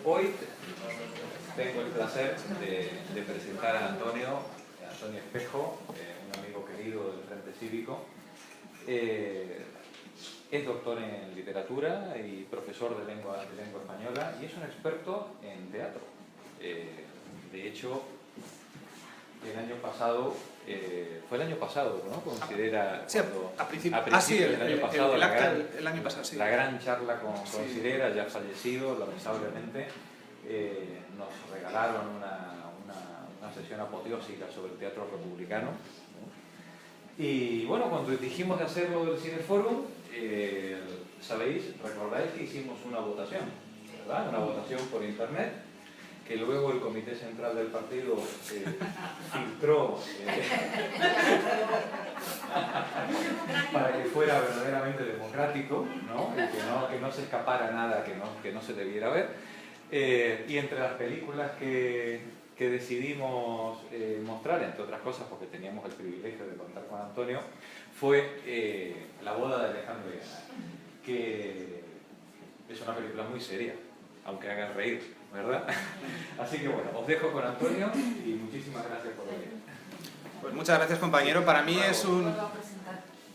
Hoy tengo el placer de presentar a Antonio Espejo, un amigo querido del Frente Cívico. Es doctor en literatura y profesor de lengua española y es un experto en teatro. De hecho, el año pasado, fue el año pasado, ¿no? Considera, sí, a principios del año pasado, el año pasado, sí. La gran charla con Cirera, ya fallecido, lamentablemente, nos regalaron una sesión apoteósica sobre el teatro republicano, ¿no? Y bueno, cuando dijimos de hacerlo del Cineforum, recordáis que hicimos una votación, ¿verdad? Una votación por internet, que luego el Comité Central del Partido filtró para que fuera verdaderamente democrático, ¿no? Que no se escapara nada que no se debiera ver. Y entre las películas que decidimos mostrar, entre otras cosas porque teníamos el privilegio de contar con Antonio, fue La boda de Alejandro Guiana, que es una película muy seria, aunque haga reír, ¿verdad? Así que bueno, os dejo con Antonio y muchísimas gracias por venir. Pues muchas gracias, compañero. Para mí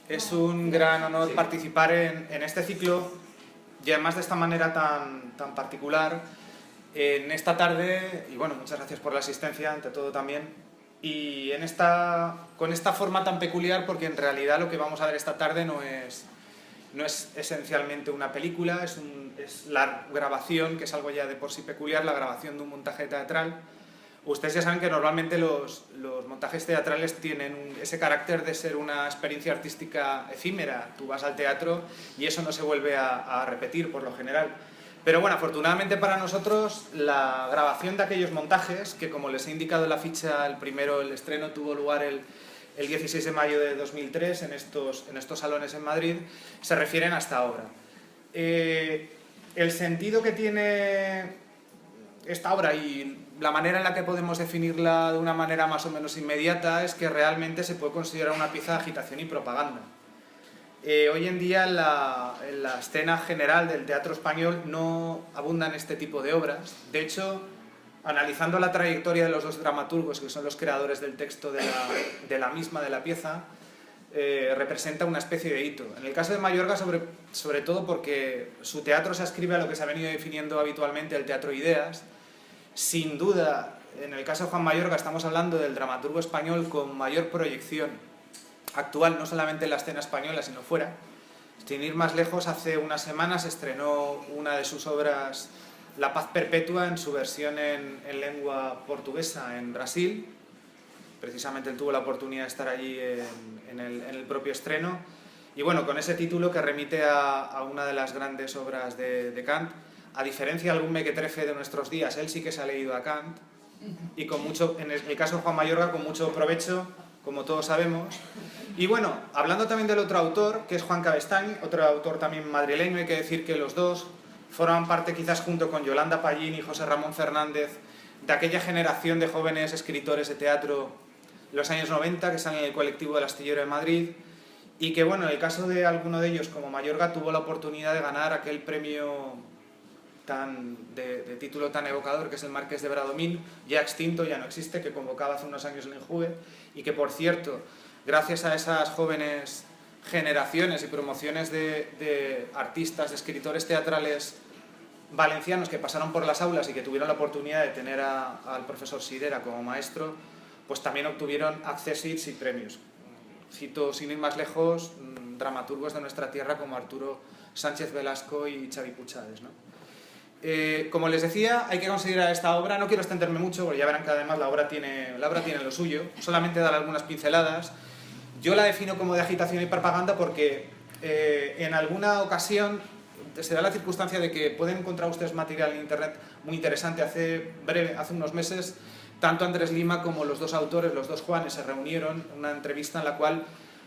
es un gran honor participar en este ciclo y además de esta manera tan particular en esta tarde. Y bueno, muchas gracias por la asistencia, ante todo también. Y con esta forma tan peculiar, porque en realidad lo que vamos a ver esta tarde no es esencialmente una película, es la grabación, que es algo ya de por sí peculiar, la grabación de un montaje teatral. Ustedes ya saben que normalmente los montajes teatrales tienen ese carácter de ser una experiencia artística efímera. Tú vas al teatro y eso no se vuelve a repetir por lo general. Pero bueno, afortunadamente para nosotros, la grabación de aquellos montajes, que como les he indicado en la ficha, el estreno tuvo lugar el 16 de mayo de 2003 en estos salones en Madrid, se refieren a esta obra. El sentido que tiene esta obra y la manera en la que podemos definirla de una manera más o menos inmediata es que realmente se puede considerar una pieza de agitación y propaganda. Hoy en día en la escena general del teatro español no abundan este tipo de obras. De hecho, analizando la trayectoria de los dos dramaturgos, que son los creadores del texto de la pieza, representa una especie de hito. En el caso de Mayorga, sobre todo porque su teatro se ascribe a lo que se ha venido definiendo habitualmente el teatro de ideas. Sin duda, en el caso de Juan Mayorga estamos hablando del dramaturgo español con mayor proyección actual, no solamente en la escena española, sino fuera. Sin ir más lejos, hace unas semanas estrenó una de sus obras, La Paz Perpetua, en su versión en lengua portuguesa en Brasil. Precisamente él tuvo la oportunidad de estar allí en el propio estreno. Y bueno, con ese título que remite a una de las grandes obras de Kant. A diferencia de algún mequetrefe de nuestros días, él sí que se ha leído a Kant. Y en el caso de Juan Mayorga, con mucho provecho, como todos sabemos. Y bueno, hablando también del otro autor, que es Juan Cabestany, otro autor también madrileño, hay que decir que los dos forman parte, quizás junto con Yolanda Pallín y José Ramón Fernández, de aquella generación de jóvenes escritores de teatro de los años 90 que están en el colectivo del Astillero de Madrid, y que bueno, en el caso de alguno de ellos, como Mayorga, tuvo la oportunidad de ganar aquel premio de título tan evocador, que es el Marqués de Bradomín, ya extinto, ya no existe, que convocaba hace unos años el Injuve, y que por cierto, gracias a esas jóvenes generaciones y promociones de artistas, de escritores teatrales valencianos que pasaron por las aulas y que tuvieron la oportunidad de tener al profesor Cirera como maestro, pues también obtuvieron accessits y premios. Cito, sin ir más lejos, dramaturgos de nuestra tierra como Arturo Sánchez Velasco y Xavi Puchades, ¿no? Como les decía, hay que considerar esta obra, no quiero extenderme mucho, porque ya verán que además la obra tiene lo suyo, solamente dar algunas pinceladas. Yo la defino como de agitación y propaganda porque en alguna ocasión se da la circunstancia de que pueden encontrar ustedes material en internet muy interesante. Hace unos meses, tanto Andrés Lima como los dos autores, los dos Juanes, se reunieron en una entrevista en la cual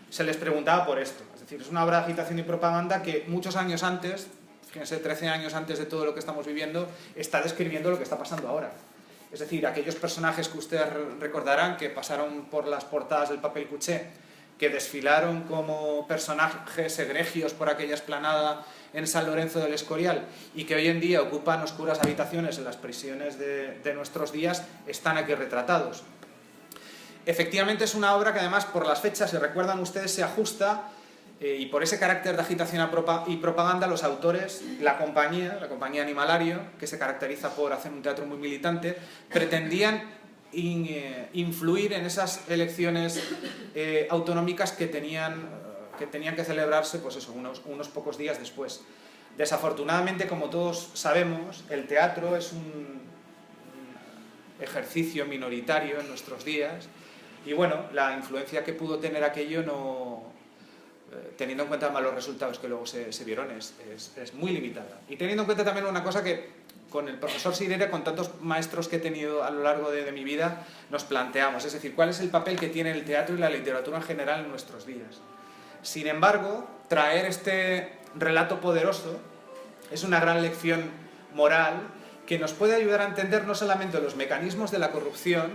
se les preguntaba por esto. Es decir, es una obra de agitación y propaganda que muchos años antes, fíjense, 13 años antes de todo lo que estamos viviendo, está describiendo lo que está pasando ahora. Es decir, aquellos personajes que ustedes recordarán que pasaron por las portadas del papel cuché que desfilaron como personajes egregios por aquella explanada en San Lorenzo del Escorial y que hoy en día ocupan oscuras habitaciones en las prisiones de nuestros días, están aquí retratados. Efectivamente es una obra que además por las fechas, si recuerdan ustedes, se ajusta y por ese carácter de agitación y propaganda los autores, la compañía Animalario, que se caracteriza por hacer un teatro muy militante, pretendían influir en esas elecciones autonómicas que tenían que celebrarse pues eso, unos pocos días después. Desafortunadamente, como todos sabemos, el teatro es un ejercicio minoritario en nuestros días y bueno, la influencia que pudo tener aquello teniendo en cuenta los resultados que luego se vieron es muy limitada. Y teniendo en cuenta también una cosa que con el profesor Sirera, con tantos maestros que he tenido a lo largo de mi vida, nos planteamos, es decir, cuál es el papel que tiene el teatro y la literatura en general en nuestros días. Sin embargo, traer este relato poderoso es una gran lección moral que nos puede ayudar a entender no solamente los mecanismos de la corrupción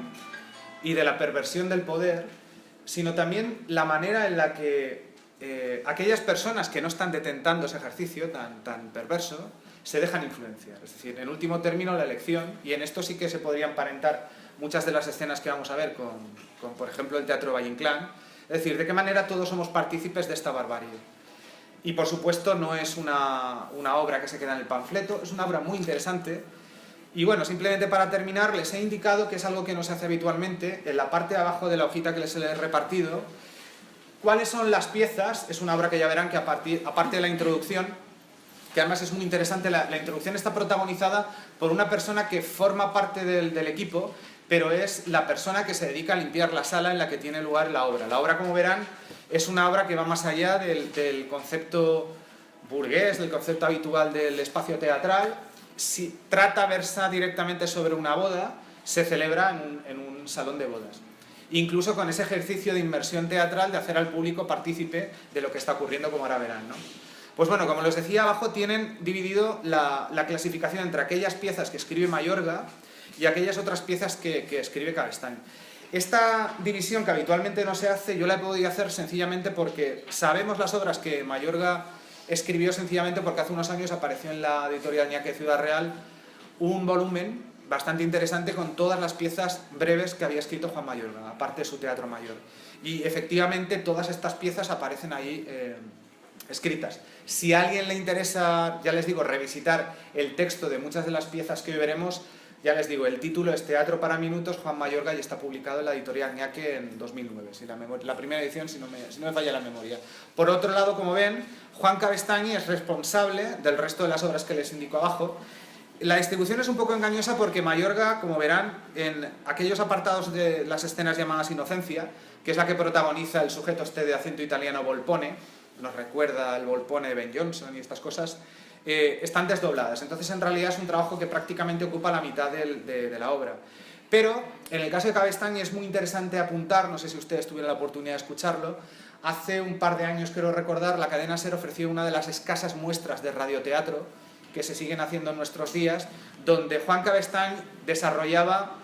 y de la perversión del poder, sino también la manera en la que aquellas personas que no están detentando ese ejercicio tan perverso se dejan influenciar. Es decir, en último término, la elección, y en esto sí que se podrían emparentar muchas de las escenas que vamos a ver con por ejemplo, el Teatro Valle Inclán, es decir, de qué manera todos somos partícipes de esta barbarie. Y por supuesto no es una obra que se queda en el panfleto, es una obra muy interesante. Y bueno, simplemente para terminar, les he indicado que es algo que no se hace habitualmente, en la parte de abajo de la hojita que les he repartido, cuáles son las piezas. Es una obra que ya verán que aparte de la introducción, que además es muy interesante, la introducción está protagonizada por una persona que forma parte del equipo, pero es la persona que se dedica a limpiar la sala en la que tiene lugar la obra. La obra, como verán, es una obra que va más allá del concepto burgués, del concepto habitual del espacio teatral. Si versa directamente sobre una boda, se celebra en un salón de bodas. Incluso con ese ejercicio de inmersión teatral, de hacer al público partícipe de lo que está ocurriendo, como ahora verán, ¿no? Pues bueno, como les decía, abajo tienen dividido la clasificación entre aquellas piezas que escribe Mayorga y aquellas otras piezas que escribe Cabestany. Esta división, que habitualmente no se hace, yo la he podido hacer sencillamente porque sabemos las obras que Mayorga escribió, sencillamente porque hace unos años apareció en la editorial Ñaque Ciudad Real un volumen bastante interesante con todas las piezas breves que había escrito Juan Mayorga, aparte de su teatro mayor. Y efectivamente todas estas piezas aparecen ahí escritas. Si a alguien le interesa, ya les digo, revisitar el texto de muchas de las piezas que hoy veremos, ya les digo, el título es Teatro para Minutos, Juan Mayorga, y está publicado en la editorial Ñaque en 2009, la primera edición, si no me falla la memoria. Por otro lado, como ven, Juan Cabestany es responsable del resto de las obras que les indico abajo. La distribución es un poco engañosa porque Mayorga, como verán, en aquellos apartados de las escenas llamadas Inocencia, que es la que protagoniza el sujeto este de acento italiano Volpone, nos recuerda el Volpone de Ben Jonson y estas cosas, están desdobladas. Entonces, en realidad es un trabajo que prácticamente ocupa la mitad de la obra. Pero, en el caso de Cabestany es muy interesante apuntar, no sé si ustedes tuvieron la oportunidad de escucharlo, hace un par de años, quiero recordar, la cadena SER ofreció una de las escasas muestras de radioteatro que se siguen haciendo en nuestros días, donde Juan Cabestany desarrollaba,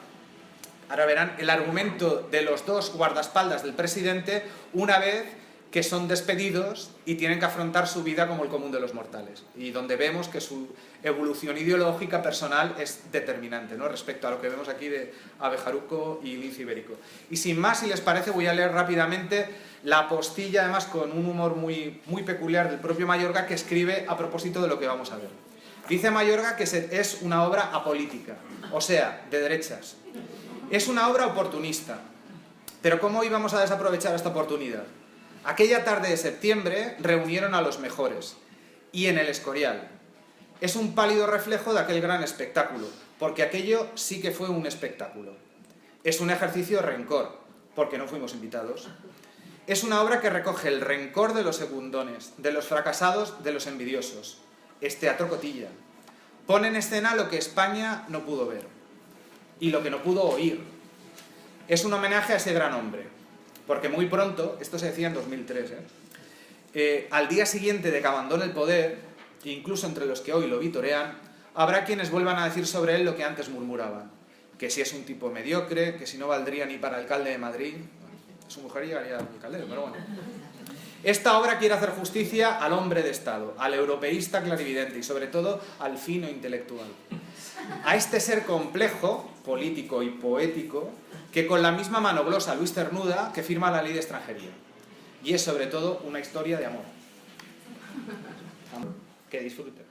ahora verán, el argumento de los dos guardaespaldas del presidente una vez que son despedidos y tienen que afrontar su vida como el común de los mortales, y donde vemos que su evolución ideológica personal es determinante, ¿no?, respecto a lo que vemos aquí de Abejaruco y Lince Ibérico. Y sin más, si les parece, voy a leer rápidamente la postilla, además con un humor muy peculiar del propio Mayorga, que escribe a propósito de lo que vamos a ver. Dice Mayorga que es una obra apolítica, o sea, de derechas. Es una obra oportunista. Pero ¿cómo íbamos a desaprovechar esta oportunidad? Aquella tarde de septiembre reunieron a los mejores, y en el Escorial. Es un pálido reflejo de aquel gran espectáculo, porque aquello sí que fue un espectáculo. Es un ejercicio de rencor, porque no fuimos invitados. Es una obra que recoge el rencor de los secundones, de los fracasados, de los envidiosos. Es teatro cotilla. Pone en escena lo que España no pudo ver, y lo que no pudo oír. Es un homenaje a ese gran hombre. Porque muy pronto, esto se decía en 2003, al día siguiente de que abandone el poder, incluso entre los que hoy lo vitorean, habrá quienes vuelvan a decir sobre él lo que antes murmuraban. Que si es un tipo mediocre, que si no valdría ni para alcalde de Madrid. Su mujer llegaría al caldero, pero bueno. Esta obra quiere hacer justicia al hombre de Estado, al europeísta clarividente y sobre todo al fino intelectual. A este ser complejo, político y poético, que con la misma mano glosa a Luis Cernuda que firma la ley de extranjería. Y es sobre todo una historia de amor. Que disfruten.